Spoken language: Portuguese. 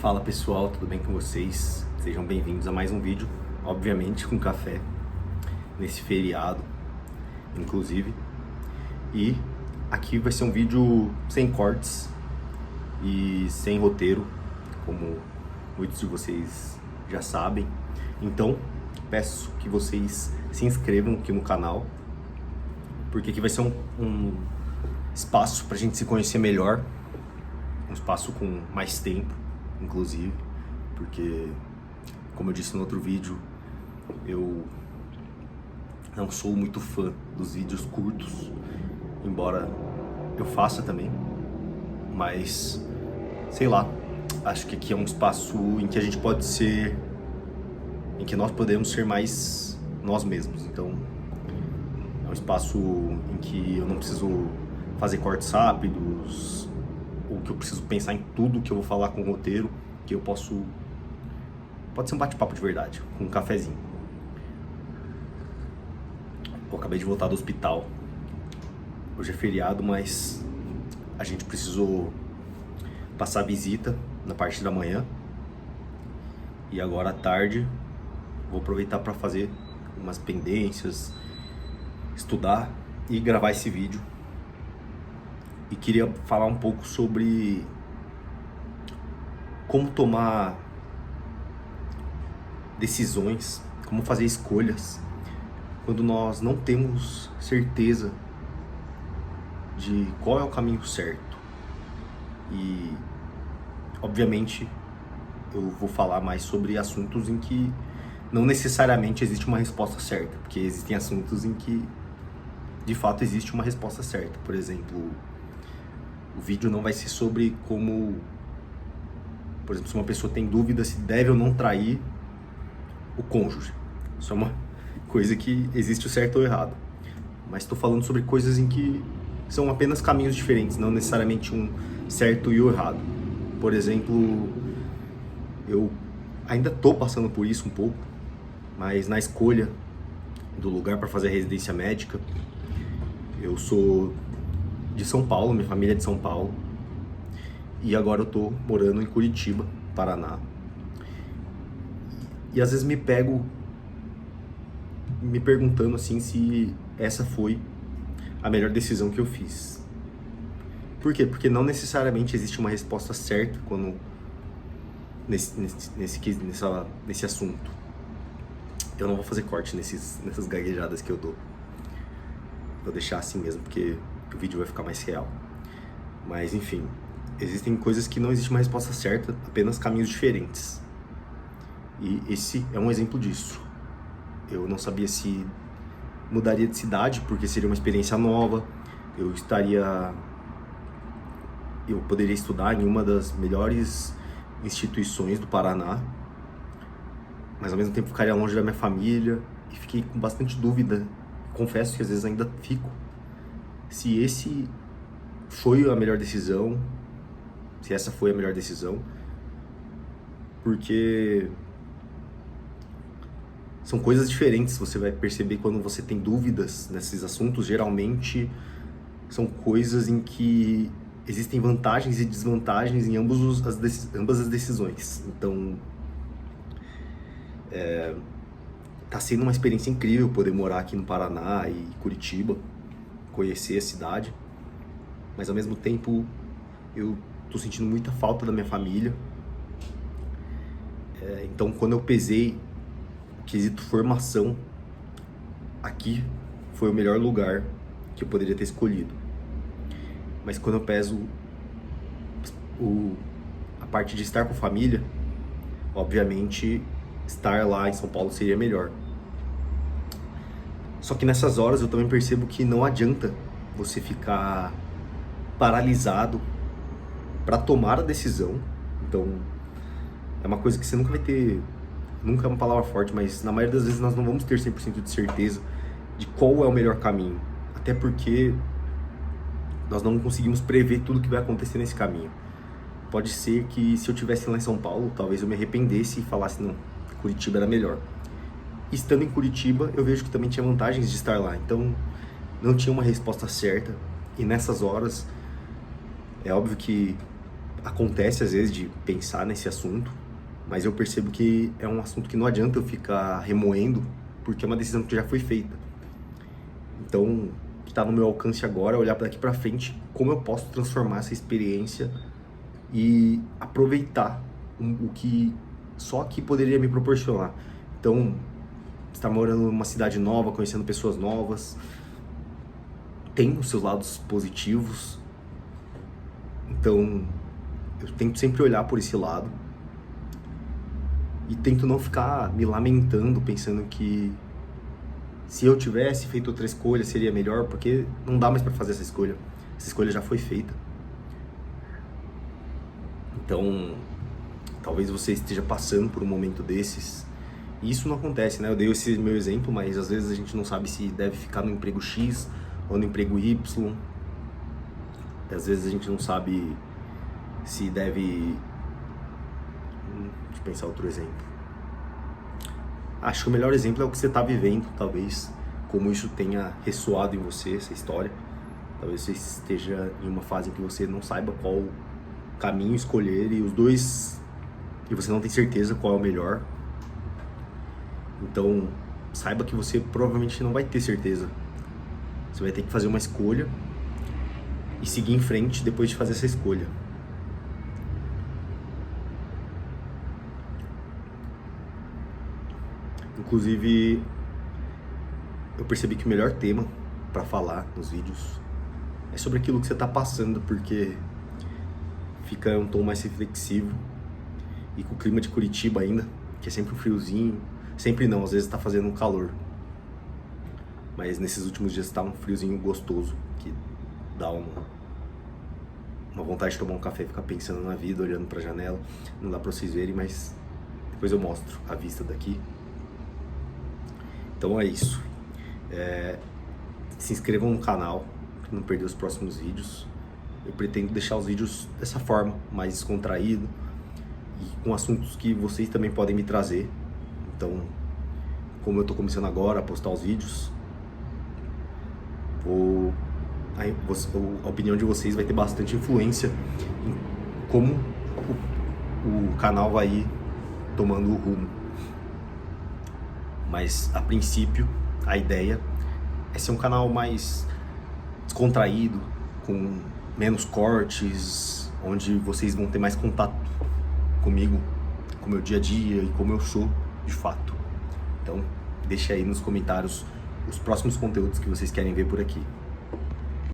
Fala pessoal, tudo bem com vocês? Sejam bem-vindos a mais um vídeo, obviamente com café, nesse feriado, inclusive. E aqui vai ser um vídeo sem cortes e sem roteiro, como muitos de vocês já sabem. Então, peço que vocês se inscrevam aqui no canal, porque aqui vai ser um espaço para a gente se conhecer melhor, um espaço com mais tempo, inclusive, porque, como eu disse no outro vídeo, eu não sou muito fã dos vídeos curtos, embora eu faça também, mas sei lá, acho que aqui é um espaço em que a gente pode ser, em que nós podemos ser mais nós mesmos. Então é um espaço em que eu não preciso fazer cortes rápidos, ou que eu preciso pensar em tudo que eu vou falar com o roteiro, que eu posso... Pode ser um bate-papo de verdade, com um cafezinho. Eu acabei de voltar do hospital. Hoje é feriado, mas a gente precisou passar visita na parte da manhã. E agora à tarde vou aproveitar para fazer umas pendências, estudar e gravar esse vídeo. E queria falar um pouco sobre como tomar decisões, como fazer escolhas quando nós não temos certeza de qual é o caminho certo. E, obviamente, eu vou falar mais sobre assuntos em que não necessariamente existe uma resposta certa, porque existem assuntos em que, de fato, existe uma resposta certa. Por exemplo, o vídeo não vai ser sobre como, por exemplo, se uma pessoa tem dúvida se deve ou não trair o cônjuge. Isso é uma coisa que existe o certo ou o errado. Mas estou falando sobre coisas em que são apenas caminhos diferentes, não necessariamente um certo e o errado. Por exemplo, eu ainda estou passando por isso um pouco, mas na escolha do lugar para fazer a residência médica, eu sou de São Paulo, minha família é de São Paulo, e agora eu tô morando em Curitiba, Paraná. E às vezes me pego me perguntando assim se essa foi a melhor decisão que eu fiz. Por quê? Porque não necessariamente existe uma resposta certa quando nesse assunto. Eu não vou fazer corte nessas gaguejadas que eu dou. Vou deixar assim mesmo, porque o vídeo vai ficar mais real. Mas enfim, existem coisas que não existe uma resposta certa, apenas caminhos diferentes. E esse é um exemplo disso. Eu não sabia se mudaria de cidade, porque seria uma experiência nova. Eu poderia estudar em uma das melhores instituições do Paraná, mas ao mesmo tempo ficaria longe da minha família, e fiquei com bastante dúvida. Confesso que às vezes ainda fico se esse foi a melhor decisão, se essa foi a melhor decisão, porque são coisas diferentes. Você vai perceber quando você tem dúvidas nesses assuntos, geralmente são coisas em que existem vantagens e desvantagens em ambas as decisões. Então, tá sendo uma experiência incrível poder morar aqui no Paraná e Curitiba, conhecer a cidade, mas ao mesmo tempo eu tô sentindo muita falta da minha família. Então, quando eu pesei o quesito formação, aqui foi o melhor lugar que eu poderia ter escolhido. Mas quando eu peso a parte de estar com família, obviamente estar lá em São Paulo seria melhor. Só que nessas horas eu também percebo que não adianta você ficar paralisado para tomar a decisão. Então, é uma coisa que você nunca vai ter, nunca é uma palavra forte, mas na maioria das vezes nós não vamos ter 100% de certeza de qual é o melhor caminho. Até porque nós não conseguimos prever tudo que vai acontecer nesse caminho. Pode ser que se eu estivesse lá em São Paulo, talvez eu me arrependesse e falasse, não, Curitiba era melhor. Estando em Curitiba, eu vejo que também tinha vantagens de estar lá. Então, não tinha uma resposta certa. E nessas horas, é óbvio que acontece às vezes de pensar nesse assunto, mas eu percebo que é um assunto que não adianta eu ficar remoendo, porque é uma decisão que já foi feita. Então, o que está no meu alcance agora é olhar daqui para frente como eu posso transformar essa experiência e aproveitar o que só aqui poderia me proporcionar. Então, estar morando numa cidade nova, conhecendo pessoas novas, tem os seus lados positivos. Então, eu tento sempre olhar por esse lado e tento não ficar me lamentando, pensando que se eu tivesse feito outra escolha seria melhor, porque não dá mais para fazer essa escolha. Essa escolha já foi feita. Então, talvez você esteja passando por um momento desses. E isso não acontece, né? Eu dei esse meu exemplo, mas às vezes a gente não sabe se deve ficar no emprego X ou no emprego Y. Às vezes a gente não sabe se deve... Deixa eu pensar outro exemplo. Acho que o melhor exemplo é o que você está vivendo, talvez, como isso tenha ressoado em você, essa história. Talvez você esteja em uma fase em que você não saiba qual caminho escolher e você não tem certeza qual é o melhor. Então, saiba que você provavelmente não vai ter certeza. Você vai ter que fazer uma escolha e seguir em frente depois de fazer essa escolha. Inclusive, eu percebi que o melhor tema para falar nos vídeos é sobre aquilo que você está passando, porque fica um tom mais reflexivo. E com o clima de Curitiba ainda, que é sempre um friozinho, sempre não, às vezes está fazendo um calor. Mas nesses últimos dias está um friozinho gostoso, que dá uma vontade de tomar um café e ficar pensando na vida, olhando para a janela. Não dá para vocês verem, mas depois eu mostro a vista daqui. Então é isso. Se inscrevam no canal para não perder os próximos vídeos. Eu pretendo deixar os vídeos dessa forma, mais descontraído e com assuntos que vocês também podem me trazer. Então, como eu estou começando agora a postar os vídeos, a opinião de vocês vai ter bastante influência em como o canal vai ir tomando o rumo. Mas, a princípio, a ideia é ser um canal mais descontraído, com menos cortes, onde vocês vão ter mais contato comigo, com o meu dia a dia e como eu sou de fato. Então, deixe aí nos comentários os próximos conteúdos que vocês querem ver por aqui.